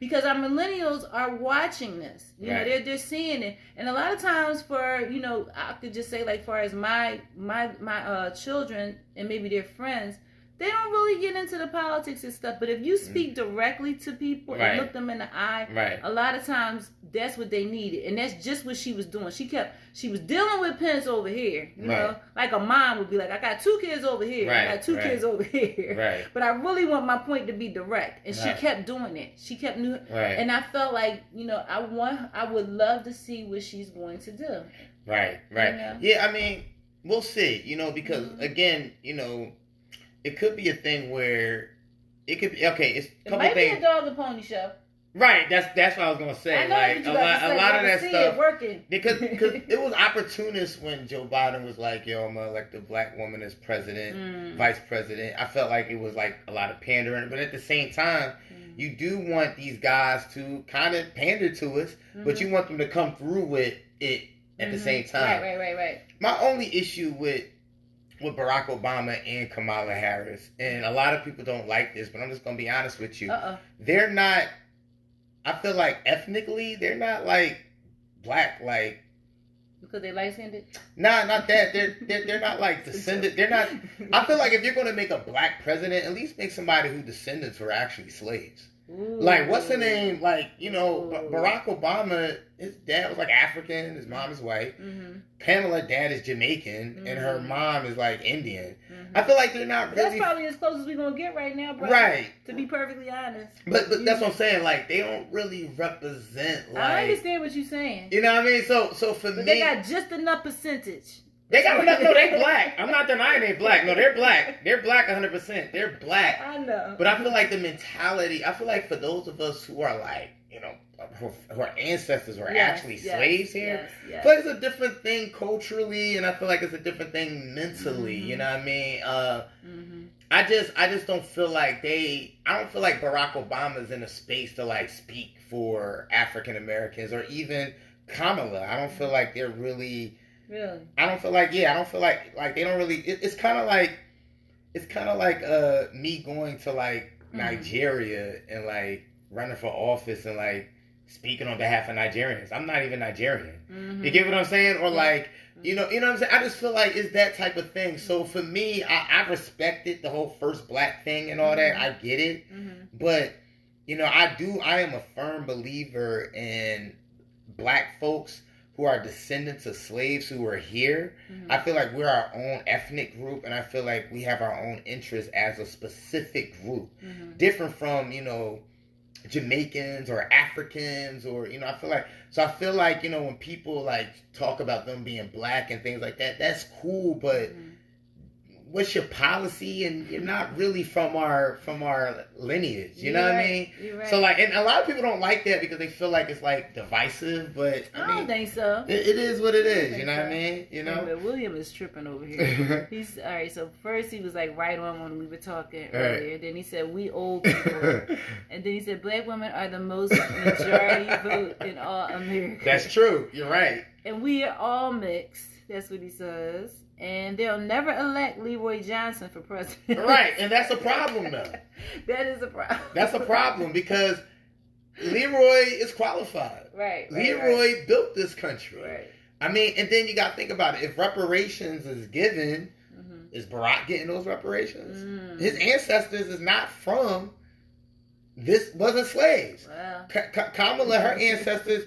Because our millennials are watching this. They're seeing it. And a lot of times for, I could just say, like, far as my children and maybe their friends, they don't really get into the politics and stuff. But if you speak directly to people and look them in the eye, a lot of times that's what they needed. And that's just what she was doing. She was dealing with Pence over here. You know, like a mom would be like, I got 2 kids over here. I got 2 kids over here. But I really want my point to be direct. And she kept doing it. She kept new. And I felt like, you know, I would love to see what she's going to do. Right. You know? Yeah, I mean, we'll see, you know, because again, you know, it could be a thing where it could be it's a couple things. It might things. be a dog and pony show. Right, that's what I was gonna say. I know like a lot of that stuff it working. because it was opportunist when Joe Biden was like, "Yo, I'm gonna elect a black woman as president, vice president." I felt like it was like a lot of pandering, but at the same time, you do want these guys to kind of pander to us, but you want them to come through with it at the same time. Right. My only issue with Barack Obama and Kamala Harris, and a lot of people don't like this, but I'm just going to be honest with you. They're not, I feel like ethnically, they're not like black, like. Because they light-skinned? Nah, not that. They're not like descendant. They're not. I feel like if you're going to make a black president, at least make somebody whose descendants were actually slaves. Ooh. Like, what's her name? Like, you know, Barack Obama, his dad was like African, his mom is white. Pamela, dad is Jamaican, and her mom is like Indian. I feel like they're not really. That's probably as close as we're gonna get right now, bro. Right. To be perfectly honest. But that's what I'm saying. Like, they don't really represent. Like, I understand what you're saying. You know what I mean? So for me, they got just enough percentage. They got enough. No, they black. I'm not denying they black. No, they're black. They're black 100%. They're black. I know. But I feel like the mentality. I feel like for those of us who are like, you know, who our ancestors were actually slaves here. I feel like it's a different thing culturally, and I feel like it's a different thing mentally. You know what I mean? I just don't feel like I don't feel like Barack Obama's in a space to like speak for African Americans or even Kamala. I don't feel like they're really. Really? I don't feel like they don't really. It's kind of like me going to like Nigeria and like running for office and like speaking on behalf of Nigerians. I'm not even Nigerian. You get what I'm saying? Or like you know what I'm saying? I just feel like it's that type of thing. So for me, I respected the whole first black thing and all that. I get it, but you know I am a firm believer in black folks who are descendants of slaves who were here. I feel like we're our own ethnic group, and I feel like we have our own interests as a specific group. Different from, you know, Jamaicans or Africans or, you know, I feel like, you know, when people like talk about them being black and things like that, that's cool, but what's your policy? And you're not really from our lineage, you know what I mean? You're right. So like, and a lot of people don't like that because they feel like it's like divisive, but I don't think so. It is what it is, you know what I mean? You know? But William is tripping over here. He's all right. So first he was like right on when we were talking earlier. Then he said we old people, and then he said black women are the most majority vote in all America. That's true. You're right. And we are all mixed. That's what he says. And they'll never elect Leroy Johnson for president. Right, and that's a problem though. That is a problem. That's a problem because Leroy is qualified. Right. Leroy built this country. Right. I mean, and then you got to think about it. If reparations is given, is Barack getting those reparations? His ancestors is not from wasn't slaves. Wow. Kamala, her ancestors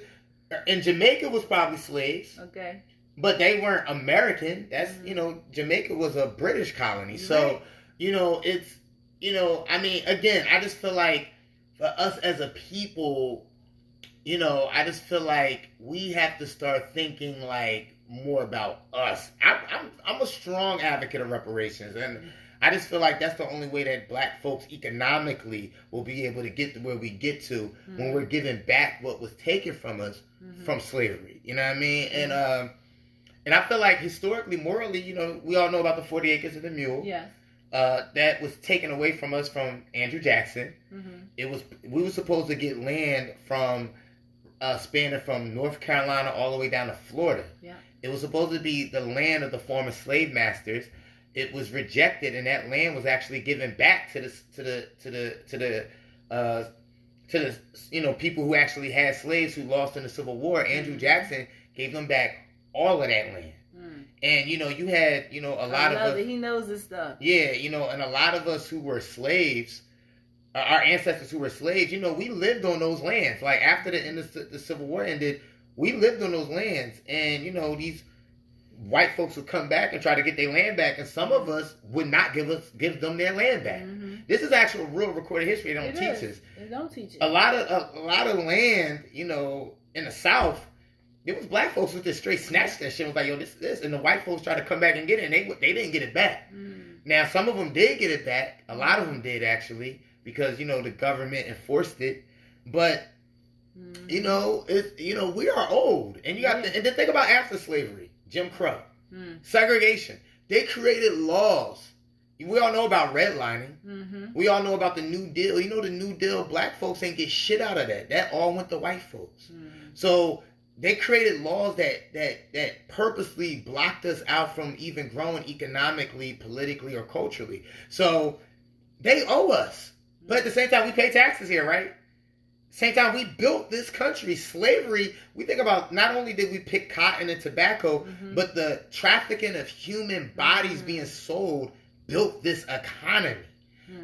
in Jamaica was probably slaves. Okay. But they weren't American. That's, you know, Jamaica was a British colony. So, you know, it's, you know, I mean, again, I just feel like for us as a people, you know, I just feel like we have to start thinking like more about us. I'm a strong advocate of reparations, and I just feel like that's the only way that black folks economically will be able to get to where we get to when we're giving back what was taken from us from slavery. You know what I mean? And I feel like historically, morally, you know, we all know about the 40 acres of the mule. Yes. That was taken away from us from Andrew Jackson. We were supposed to get land from spanning from North Carolina all the way down to Florida. Yeah. It was supposed to be the land of the former slave masters. It was rejected, and that land was actually given back to the you know, people who actually had slaves who lost in the Civil War. Andrew Jackson gave them back all of that land. And, you had, a lot of us. He knows this stuff. Yeah, and a lot of us who were slaves, our ancestors who were slaves, we lived on those lands. Like, after the end of the Civil War ended, we lived on those lands. And, these white folks would come back and try to get their land back. And some of us would not give them their land back. Mm-hmm. This is actual real recorded history. They don't teach us. They don't teach it. A lot of land, in the South, it was black folks who just straight snatched that shit. It was like, yo, this. And the white folks tried to come back and get it, and they didn't get it back. Mm. Now, some of them did get it back. A lot of them did, actually, because, the government enforced it. But, we are old. And you got and then think about after slavery, Jim Crow, segregation. They created laws. We all know about redlining. Mm-hmm. We all know about the New Deal. The New Deal, black folks ain't get shit out of that. That all went to white folks. So they created laws that purposely blocked us out from even growing economically, politically, or culturally. So they owe us. But at the same time, we pay taxes here, right? Same time, we built this country. Slavery, we think about, not only did we pick cotton and tobacco, but the trafficking of human bodies being sold built this economy.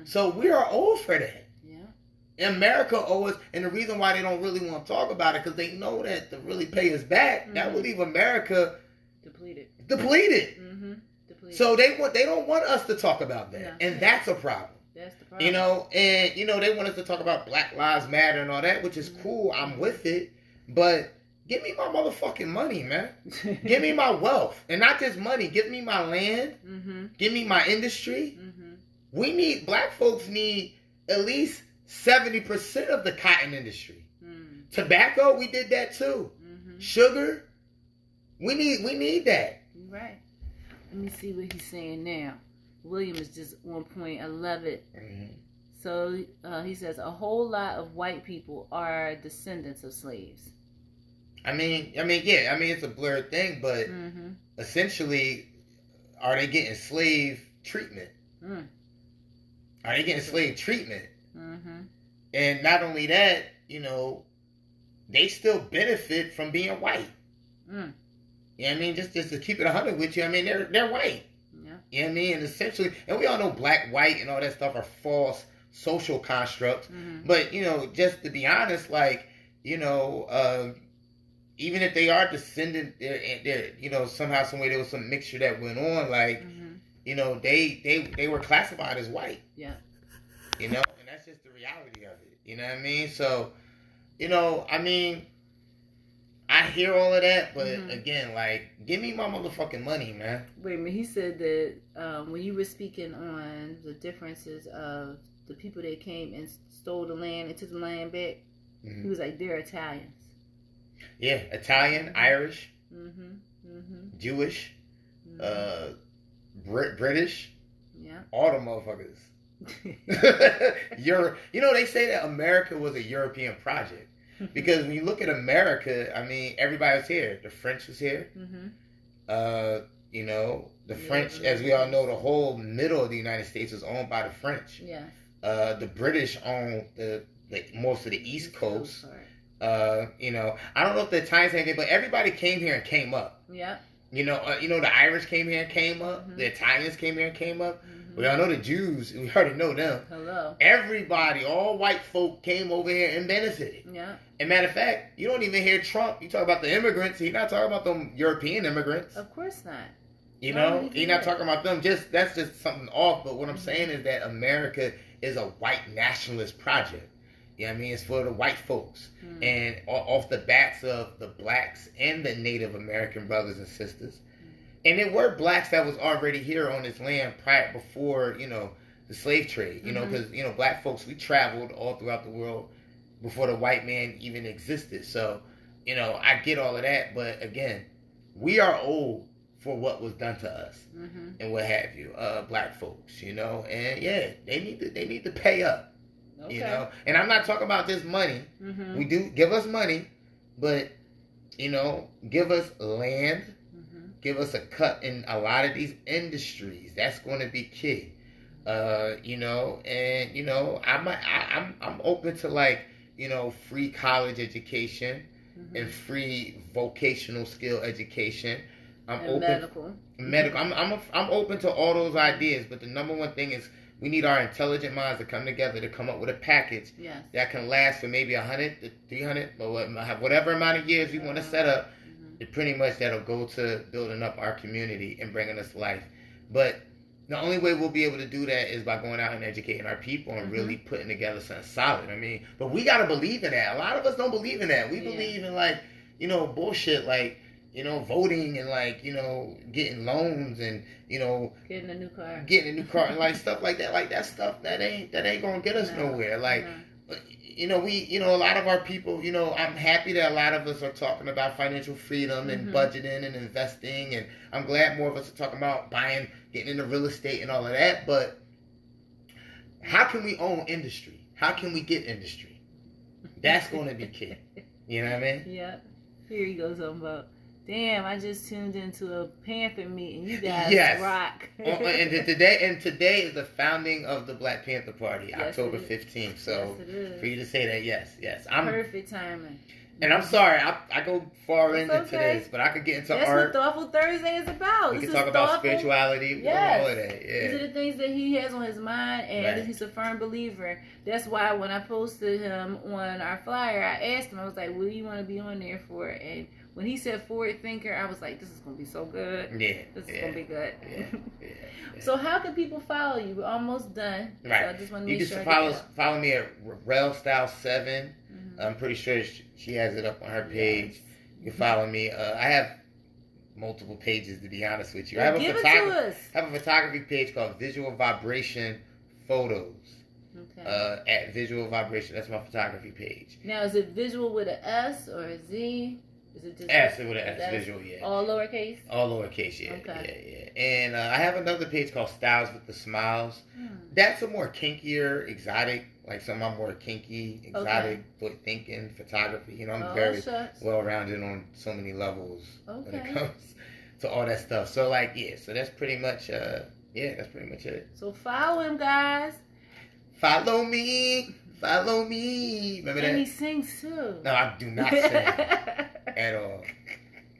So we are old for that. America owes us, and the reason why they don't really want to talk about it, because they know that to really pay us back, that would leave America depleted. Depleted. So they don't want us to talk about that, and that's a problem. That's the problem. And they want us to talk about Black Lives Matter and all that, which is cool. I'm with it, but give me my motherfucking money, man. Give me my wealth, and not just money. Give me my land. Give me my industry. Black folks need at least 70% of the cotton industry. Tobacco, we did that too. Sugar, we need that. Right. Let me see what he's saying now. William is just on point. I love it. So he says a whole lot of white people are descendants of slaves. I mean, it's a blurred thing, but essentially, are they getting slave treatment? Are they getting slave treatment? And not only that, they still benefit from being white. Just to keep it 100 with you, they're white. You know what I mean? And essentially, and we all know black, white, and all that stuff are false social constructs. But, just to be honest, like, even if they are descendant, they're somehow, some way there was some mixture that went on, like, they were classified as white. Yeah. And that's just the reality of it. You know what I mean? So, I hear all of that, but again, like, give me my motherfucking money, man. Wait a minute. He said that when you were speaking on the differences of the people that came and stole the land and took the land back, he was like, they're Italians. Yeah, Italian, Irish, Jewish, British, all the motherfuckers. They say that America was a European project. Because when you look at America, everybody was here. The French was here. The French, as we all know, the whole middle of the United States was owned by the French. Yeah. The British owned most of the East Coast. I don't know if the Italians came here, but everybody came here and came up. Yeah. The Irish came here and came up. The Italians came here and came up. We all know the Jews. We already know them. Hello. Everybody, all white folk came over here and benefited. Yeah. And matter of fact, you don't even hear Trump. You talk about the immigrants. He's not talking about them European immigrants. Of course not. He's not talking about them. That's just something off. But what I'm saying is that America is a white nationalist project. It's for the white folks. And off the backs of the blacks and the Native American brothers and sisters. And there were blacks that was already here on this land before, the slave trade. Because, black folks, we traveled all throughout the world before the white man even existed. So, I get all of that. But again, we are old for what was done to us and what have you, black folks, And they need to pay up, And I'm not talking about just money. We do give us money, but, give us land. Give us a cut in a lot of these industries. That's going to be key. I'm open to free college education and free vocational skill education. I'm and open. Medical. I'm open to all those ideas, but the number one thing is we need our intelligent minds to come together to come up with a package that can last for maybe 100 to 300 or whatever amount of years we want to set up. It pretty much that'll go to building up our community and bringing us life. But the only way we'll be able to do that is by going out and educating our people and really putting together something solid. I mean, but we got to believe in that. A lot of us don't believe in that. We believe in, like, you know, bullshit, like, you know, voting and, like, you know, getting loans and, you know, getting a new car and, like, stuff like that. Like, that stuff that ain't gonna get us nowhere. Like, you know, a lot of our people, you know, I'm happy that a lot of us are talking about financial freedom and budgeting and investing, and I'm glad more of us are talking about getting into real estate and all of that. But how can we own industry? How can we get industry? That's going to be key. You know what I mean? Yeah. Here he goes on about, damn, I just tuned into a Panther meeting. You guys rock. and today is the founding of the Black Panther Party, October 15th. So for you to say that, yes. I'm perfect timing. And I'm sorry, I go far into this, but I could get into That's art. That's what Thoughtful Thursday is about. We can talk about spirituality, all of that. Yeah. These are the things that he has on his mind, and he's a firm believer. That's why when I posted him on our flyer, I asked him, I was like, what do you want to be on there for? And when he said forward thinker, I was like, this is going to be so good. Yeah. This is going to be good. Yeah. So how can people follow you? We're almost done. Right. So I just want to make sure. You can follow me at Rel Style 7. I'm pretty sure she has it up on her page. You can follow me. I have multiple pages, to be honest with you. I have a photography page called Visual Vibration Photos. Okay. At Visual Vibration. That's my photography page. Now, is it visual with an S or a Z? Is it just S with an S? Visual, yeah. All lowercase? All lowercase, yeah. Okay. Yeah. And I have another page called Styles with the Smiles. That's a more kinkier, exotic, like some of my more kinky, exotic, thinking photography. You know, I'm very well-rounded on so many levels when it comes to all that stuff. So, like, so that's pretty much, that's pretty much it. So follow him, guys. Follow me. Remember that? And he sings too. No, I do not sing at all.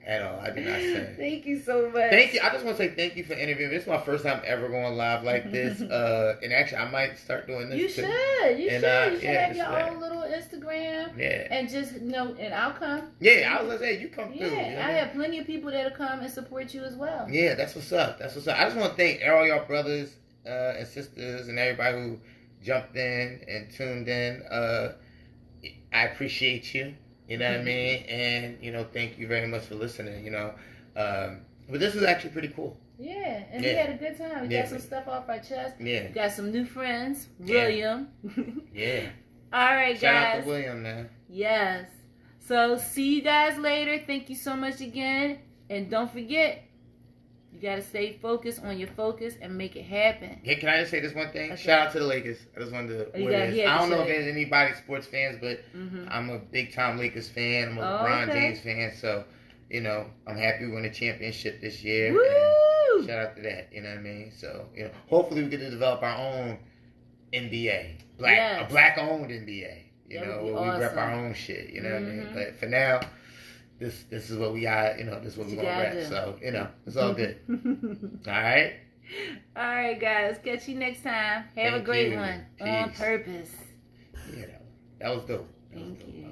I do not sing. Thank you so much. Thank you. I just want to say thank you for interviewing me. This is my first time ever going live like this. And actually, I might start doing this. You too. should. You should have your own little Instagram. Yeah. And just, and I'll come. Yeah, I was going to say, you come through. Yeah, I have plenty of people that'll come and support you as well. Yeah, that's what's up. I just want to thank all y'all brothers and sisters and everybody who jumped in and tuned in. I appreciate you. You know what I mean? And, thank you very much for listening, But this was actually pretty cool. Yeah, and we had a good time. We got some stuff off our chest. Yeah. We got some new friends. William. Yeah. All right, guys. Shout out to William, man. Yes. So, see you guys later. Thank you so much again. And don't forget, you got to stay focused on your focus and make it happen. Hey, can I just say this one thing? Okay. Shout out to the Lakers. I just wanted to... I don't know if there's anybody sports fans, but I'm a big-time Lakers fan. I'm a LeBron James fan. So, I'm happy we won a championship this year. Woo! Shout out to that. You know what I mean? So, hopefully we get to develop our own NBA. A black-owned NBA. Where we rep our own shit. You know what I mean? But for now... This is what we got, this is what we're going to rap. So, it's all good. All right? All right, guys. Catch you next time. Have a great one. On purpose. Yeah, that was dope. Thank you.